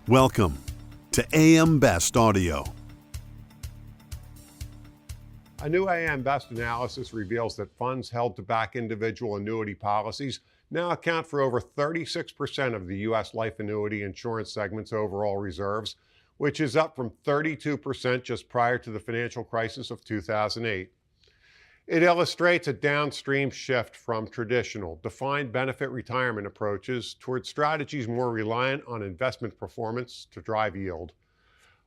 Welcome to AM Best Audio. A new AM Best analysis reveals that funds held to back individual annuity policies now account for over 36% of the U.S. life annuity insurance segment's overall reserves, which is up from 32% just prior to the financial crisis of 2008. It illustrates a downstream shift from traditional defined benefit retirement approaches towards strategies more reliant on investment performance to drive yield.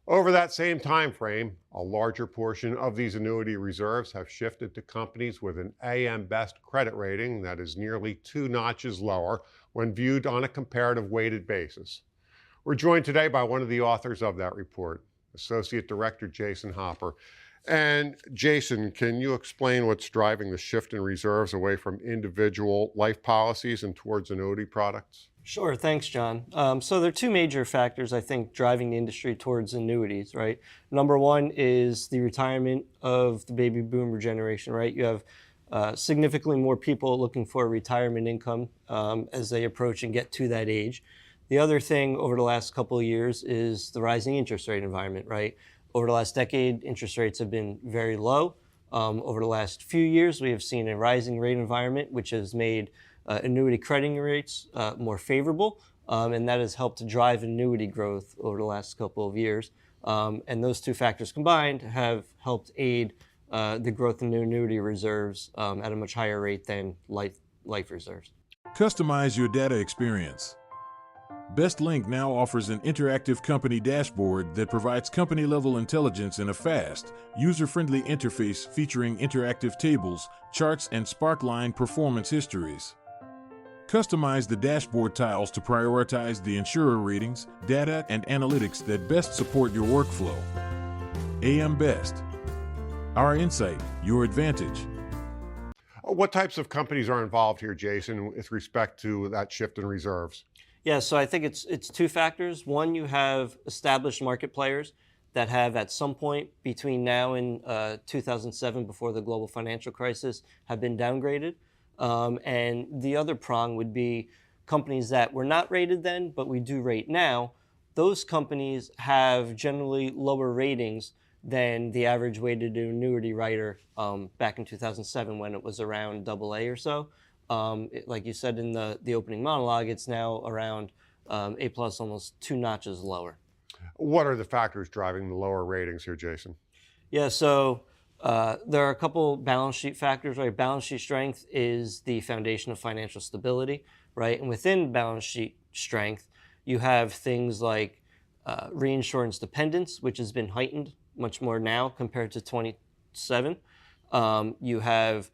Over that same time frame, a larger portion of these annuity reserves have shifted to companies with an AM Best credit rating that is nearly 2 notches lower when viewed on a comparative weighted basis. We're joined today by one of the authors of that report, Associate Director Jason Hopper. And Jason, can you explain what's driving the shift in reserves away from individual life policies and towards annuity products? Sure, thanks, John. So there are two major factors, I think, driving the industry towards annuities, right? Number one is the retirement of the baby boomer generation, right? You have significantly more people looking for retirement income as they approach and get to that age. The other thing over the last couple of years is the rising interest rate environment, right? Over the last decade, interest rates have been very low. Over the last few years, we have seen a rising rate environment, which has made annuity crediting rates more favorable, and that has helped to drive annuity growth over the last couple of years. And those two factors combined have helped aid the growth in annuity reserves at a much higher rate than life reserves. Customize your data experience. BestLink now offers an interactive company dashboard that provides company-level intelligence in a fast, user-friendly interface featuring interactive tables, charts, and Sparkline performance histories. Customize the dashboard tiles to prioritize the insurer ratings, data, and analytics that best support your workflow. AM Best. Our insight, your advantage. What types of companies are involved here, Jason, with respect to that shift in reserves? Yeah, so I think it's two factors. One, you have established market players that have at some point between now and 2007, before the global financial crisis, have been downgraded. And the other prong would be companies that were not rated then, but we do rate now. Those companies have generally lower ratings than the average weighted annuity writer back in 2007 when it was around AA or so. Like you said in the opening monologue, it's now around A+, almost 2 notches lower. What are the factors driving the lower ratings here, Jason? Yeah, so there are a couple balance sheet factors, right? Balance sheet strength is the foundation of financial stability, right? And within balance sheet strength, you have things like reinsurance dependence, which has been heightened much more now compared to 27. You have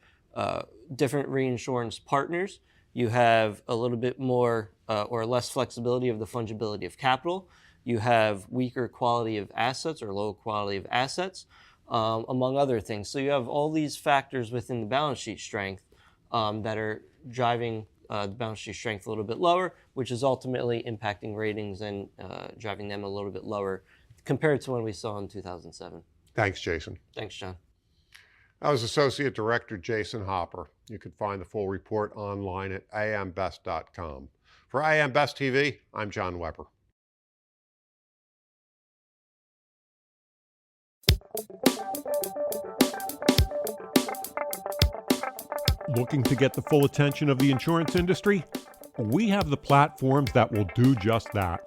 different reinsurance partners. You have a little bit more or less flexibility of the fungibility of capital. You have weaker quality of assets or low quality of assets, among other things. So you have all these factors within the balance sheet strength that are driving the balance sheet strength a little bit lower, which is ultimately impacting ratings and driving them a little bit lower compared to when we saw in 2007. Thanks, Jason. Thanks, John. That was Associate Director Jason Hopper. You can find the full report online at ambest.com. For AM Best TV, I'm John Weber. Looking to get the full attention of the insurance industry? We have the platforms that will do just that.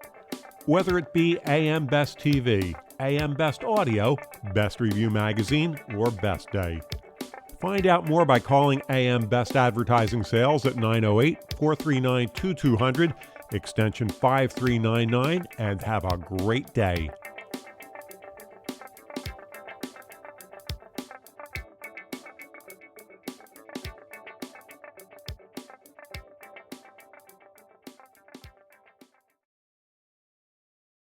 Whether it be AM Best TV, AM Best Audio, Best Review Magazine, or Best Day. Find out more by calling AM Best Advertising Sales at 908-439-2200, extension 5399, and have a great day.